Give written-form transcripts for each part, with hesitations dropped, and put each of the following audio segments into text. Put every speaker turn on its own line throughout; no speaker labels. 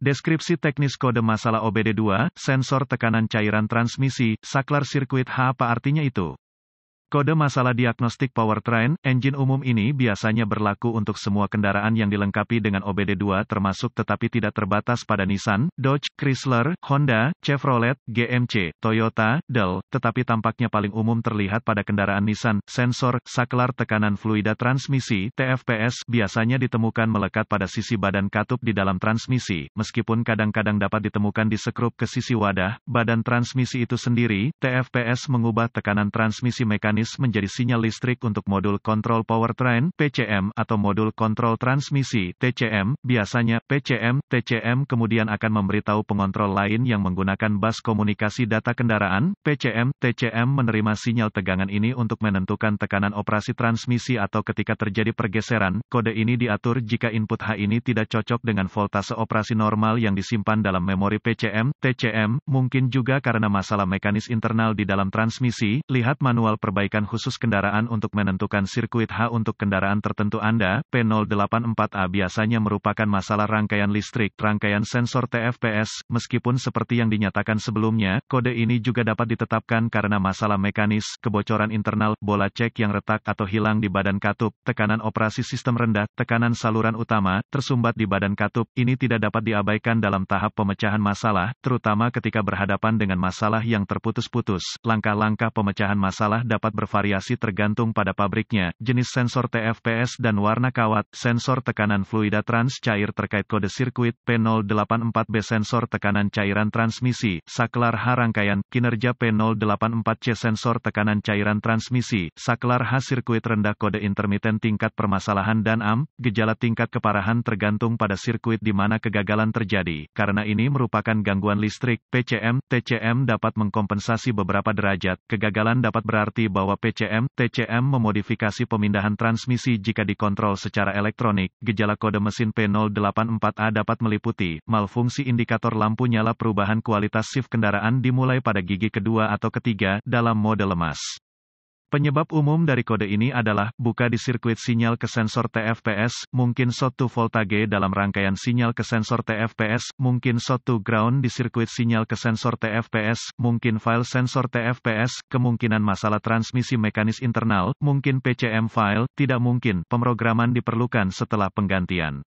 Deskripsi teknis kode masalah OBD2, sensor tekanan cairan transmisi, saklar sirkuit H. Apa artinya itu? Kode masalah diagnostik powertrain, engine umum ini biasanya berlaku untuk semua kendaraan yang dilengkapi dengan OBD2 termasuk tetapi tidak terbatas pada Nissan, Dodge, Chrysler, Honda, Chevrolet, GMC, Toyota, Dell, tetapi tampaknya paling umum terlihat pada kendaraan Nissan. Sensor, saklar tekanan fluida transmisi, TFPS, biasanya ditemukan melekat pada sisi badan katup di dalam transmisi, meskipun kadang-kadang dapat ditemukan di sekrup ke sisi wadah, badan transmisi itu sendiri. TFPS mengubah tekanan transmisi mekanis menjadi sinyal listrik untuk modul kontrol powertrain, PCM, atau modul kontrol transmisi, TCM. Biasanya, PCM, TCM kemudian akan memberitahu pengontrol lain yang menggunakan bus komunikasi data kendaraan. PCM, TCM menerima sinyal tegangan ini untuk menentukan tekanan operasi transmisi atau ketika terjadi pergeseran. Kode ini diatur jika input H ini tidak cocok dengan voltase operasi normal yang disimpan dalam memori PCM, TCM, mungkin juga karena masalah mekanis internal di dalam transmisi. Lihat manual perbaikan khusus kendaraan untuk menentukan sirkuit H untuk kendaraan tertentu Anda. P084A biasanya merupakan masalah rangkaian listrik, rangkaian sensor TFPS, meskipun seperti yang dinyatakan sebelumnya, kode ini juga dapat ditetapkan karena masalah mekanis, kebocoran internal, bola cek yang retak atau hilang di badan katup, tekanan operasi sistem rendah, tekanan saluran utama, tersumbat di badan katup. Ini tidak dapat diabaikan dalam tahap pemecahan masalah, terutama ketika berhadapan dengan masalah yang terputus-putus. Langkah-langkah pemecahan masalah dapat bervariasi tergantung pada pabriknya, jenis sensor TFPS dan warna kawat. Sensor tekanan fluida trans cair terkait kode sirkuit, P084B sensor tekanan cairan transmisi, saklar H rangkaian, kinerja P084C sensor tekanan cairan transmisi, saklar H sirkuit rendah kode intermiten tingkat permasalahan dan AM, gejala tingkat keparahan tergantung pada sirkuit di mana kegagalan terjadi. Karena ini merupakan gangguan listrik, PCM, TCM dapat mengkompensasi beberapa derajat. Kegagalan dapat berarti bahwa PCM, TCM memodifikasi pemindahan transmisi jika dikontrol secara elektronik. Gejala kode mesin P084A dapat meliputi malfungsi indikator lampu nyala, perubahan kualitas shift kendaraan dimulai pada gigi kedua atau ketiga dalam mode lemas. Penyebab umum dari kode ini adalah buka di sirkuit sinyal ke sensor TFPS, mungkin short to voltage dalam rangkaian sinyal ke sensor TFPS, mungkin short to ground di sirkuit sinyal ke sensor TFPS, mungkin file sensor TFPS, kemungkinan masalah transmisi mekanis internal, mungkin PCM file, tidak mungkin pemrograman diperlukan setelah penggantian.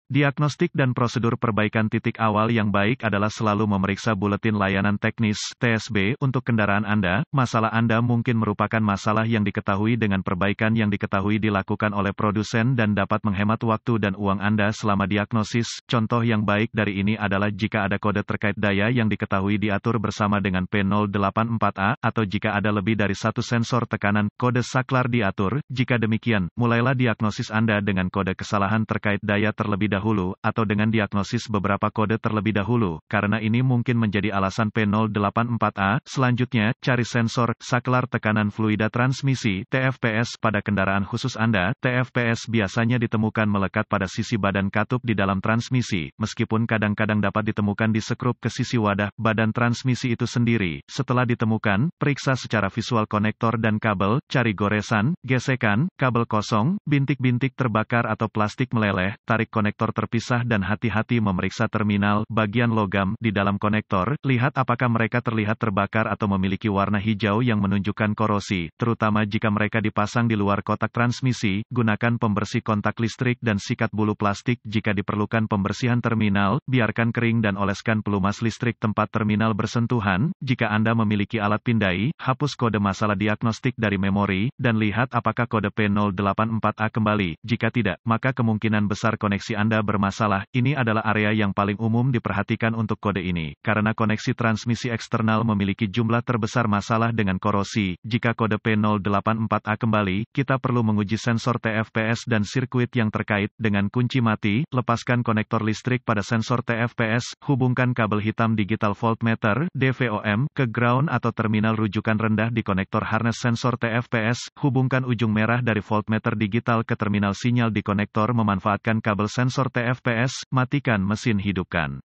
Diagnostik dan prosedur perbaikan titik awal yang baik adalah selalu memeriksa buletin layanan teknis (TSB) untuk kendaraan Anda. Masalah Anda mungkin merupakan masalah yang diketahui dengan perbaikan yang diketahui dilakukan oleh produsen dan dapat menghemat waktu dan uang Anda selama diagnosis. Contoh yang baik dari ini adalah jika ada kode terkait daya yang diketahui diatur bersama dengan P084A, atau jika ada lebih dari satu sensor tekanan, kode saklar diatur. Jika demikian, mulailah diagnosis Anda dengan kode kesalahan terkait daya terlebih dahulu, atau dengan diagnosis beberapa kode terlebih dahulu, karena ini mungkin menjadi alasan P084A. Selanjutnya, cari sensor, saklar tekanan fluida transmisi, TFPS, pada kendaraan khusus Anda. TFPS biasanya ditemukan melekat pada sisi badan katup di dalam transmisi, meskipun kadang-kadang dapat ditemukan di sekrup ke sisi wadah, badan transmisi itu sendiri. Setelah ditemukan, periksa secara visual konektor dan kabel, cari goresan, gesekan, kabel kosong, bintik-bintik terbakar atau plastik meleleh, tarik konektor terpisah dan hati-hati memeriksa terminal, bagian logam, di dalam konektor, lihat apakah mereka terlihat terbakar atau memiliki warna hijau yang menunjukkan korosi, terutama jika mereka dipasang di luar kotak transmisi. Gunakan pembersih kontak listrik dan sikat bulu plastik jika diperlukan pembersihan terminal, biarkan kering dan oleskan pelumas listrik tempat terminal bersentuhan. Jika Anda memiliki alat pindai, hapus kode masalah diagnostik dari memori, dan lihat apakah kode P084A kembali. Jika tidak, maka kemungkinan besar koneksi Anda bermasalah. Ini adalah area yang paling umum diperhatikan untuk kode ini, karena koneksi transmisi eksternal memiliki jumlah terbesar masalah dengan korosi. Jika kode P084A kembali, kita perlu menguji sensor TFPS dan sirkuit yang terkait. Dengan kunci mati, lepaskan konektor listrik pada sensor TFPS, hubungkan kabel hitam digital voltmeter, DVOM, ke ground atau terminal rujukan rendah di konektor harness sensor TFPS, hubungkan ujung merah dari voltmeter digital ke terminal sinyal di konektor memanfaatkan kabel sensor TFPS, matikan mesin, hidupkan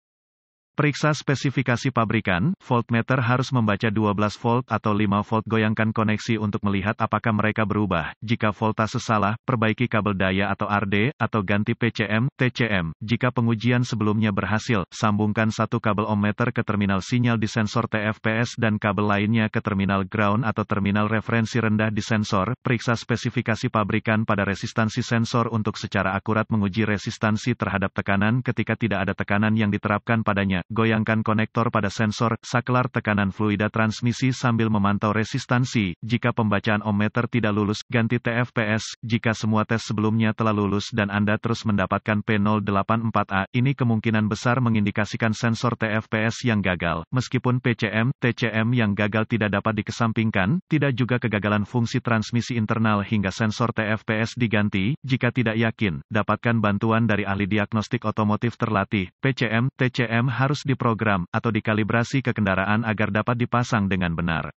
Periksa spesifikasi pabrikan, voltmeter harus membaca 12 volt atau 5 volt. Goyangkan koneksi untuk melihat apakah mereka berubah. Jika voltase salah, perbaiki kabel daya atau RD, atau ganti PCM, TCM. Jika pengujian sebelumnya berhasil, sambungkan satu kabel ohmmeter ke terminal sinyal di sensor TFPS dan kabel lainnya ke terminal ground atau terminal referensi rendah di sensor. Periksa spesifikasi pabrikan pada resistansi sensor untuk secara akurat menguji resistansi terhadap tekanan ketika tidak ada tekanan yang diterapkan padanya. Goyangkan konektor pada sensor, saklar tekanan fluida transmisi sambil memantau resistansi. Jika pembacaan ohmmeter tidak lulus, ganti TFPS. Jika semua tes sebelumnya telah lulus dan Anda terus mendapatkan P084A, ini kemungkinan besar mengindikasikan sensor TFPS yang gagal. Meskipun PCM, TCM yang gagal tidak dapat dikesampingkan, tidak juga kegagalan fungsi transmisi internal hingga sensor TFPS diganti. Jika tidak yakin, dapatkan bantuan dari ahli diagnostik otomotif terlatih. PCM, TCM harus diprogram atau dikalibrasi ke kendaraan agar dapat dipasang dengan benar.